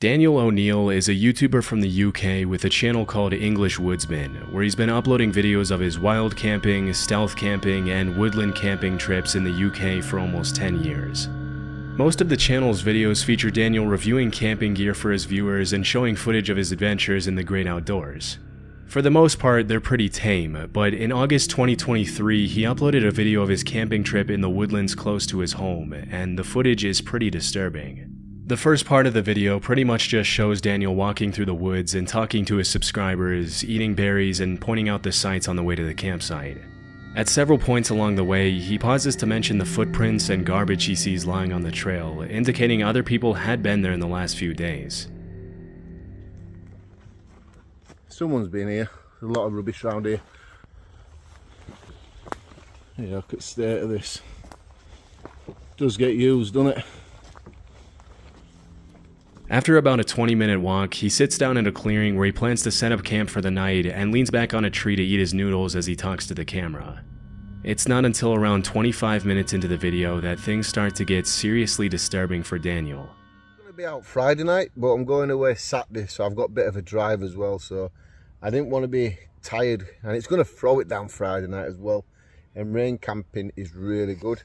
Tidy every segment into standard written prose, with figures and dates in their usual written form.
Daniel O'Neill is a YouTuber from the UK with a channel called English Woodsman, where he's been uploading videos of his wild camping, stealth camping, and woodland camping trips in the UK for almost 10 years. Most of the channel's videos feature Daniel reviewing camping gear for his viewers and showing footage of his adventures in the great outdoors. For the most part, they're pretty tame, but in August 2023, he uploaded a video of his camping trip in the woodlands close to his home, and the footage is pretty disturbing. The first part of the video pretty much just shows Daniel walking through the woods and talking to his subscribers, eating berries, and pointing out the sights on the way to the campsite. At several points along the way, he pauses to mention the footprints and garbage he sees lying on the trail, indicating other people had been there in the last few days. Someone's been here. There's a lot of rubbish around here. Yeah, look at the state of this. It does get used, doesn't it? After about a 20-minute walk, he sits down in a clearing where he plans to set up camp for the night and leans back on a tree to eat his noodles as he talks to the camera. It's not until around 25 minutes into the video that things start to get seriously disturbing for Daniel. I'm going to be out Friday night, but I'm going away Saturday, so I've got a bit of a drive as well, so I didn't want to be tired, and it's going to throw it down Friday night as well, and rain camping is really good.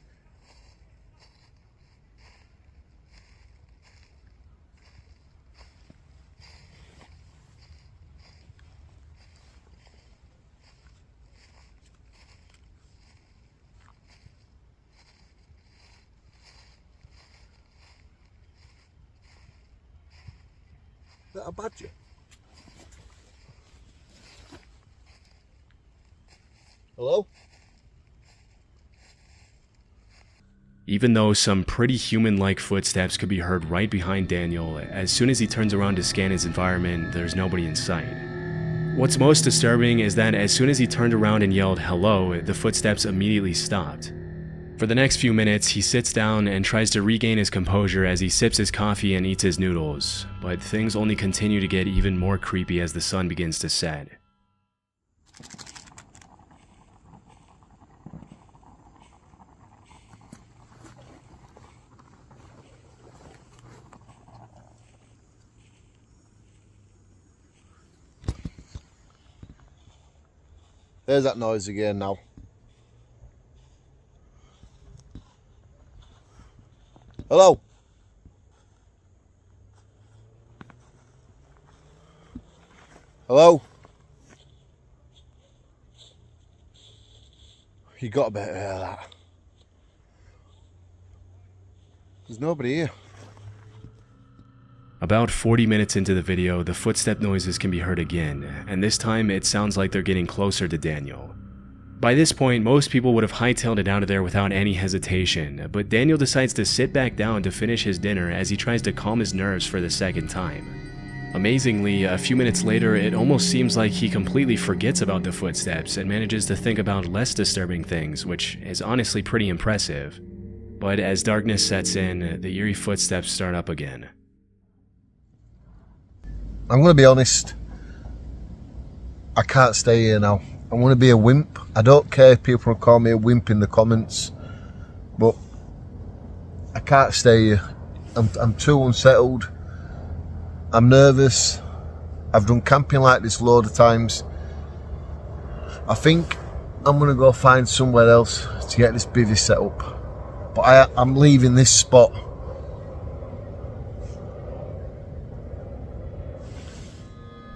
Is that a badger? Hello? Even though some pretty human-like footsteps could be heard right behind Daniel, as soon as he turns around to scan his environment, there's nobody in sight. What's most disturbing is that as soon as he turned around and yelled hello, the footsteps immediately stopped. For the next few minutes, he sits down and tries to regain his composure as he sips his coffee and eats his noodles, but things only continue to get even more creepy as the sun begins to set. There's that noise again now. Hello? Hello? You got to better hear that. There's nobody here. About 40 minutes into the video, the footstep noises can be heard again, and this time it sounds like they're getting closer to Daniel. By this point, most people would have hightailed it out of there without any hesitation, but Daniel decides to sit back down to finish his dinner as he tries to calm his nerves for the second time. Amazingly, a few minutes later, it almost seems like he completely forgets about the footsteps and manages to think about less disturbing things, which is honestly pretty impressive. But as darkness sets in, the eerie footsteps start up again. I'm going to be honest. I can't stay here now. I'm going to be a wimp. I don't care if people call me a wimp in the comments, but I can't stay here. I'm too unsettled. I'm nervous. I've done camping like this a load of times. I think I'm going to go find somewhere else to get this bivvy set up. But I'm leaving this spot.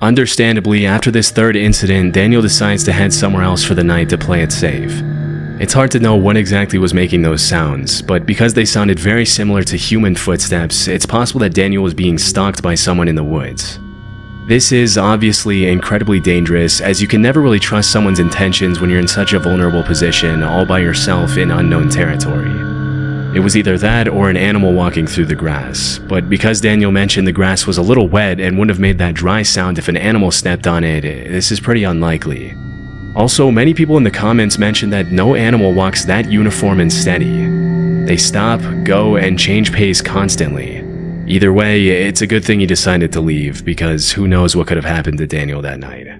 Understandably, after this third incident, Daniel decides to head somewhere else for the night to play it safe. It's hard to know what exactly was making those sounds, but because they sounded very similar to human footsteps, it's possible that Daniel was being stalked by someone in the woods. This is obviously incredibly dangerous, as you can never really trust someone's intentions when you're in such a vulnerable position all by yourself in unknown territory. It was either that or an animal walking through the grass, but because Daniel mentioned the grass was a little wet and wouldn't have made that dry sound if an animal stepped on it, this is pretty unlikely. Also, many people in the comments mentioned that no animal walks that uniform and steady. They stop, go, and change pace constantly. Either way, it's a good thing he decided to leave, because who knows what could have happened to Daniel that night.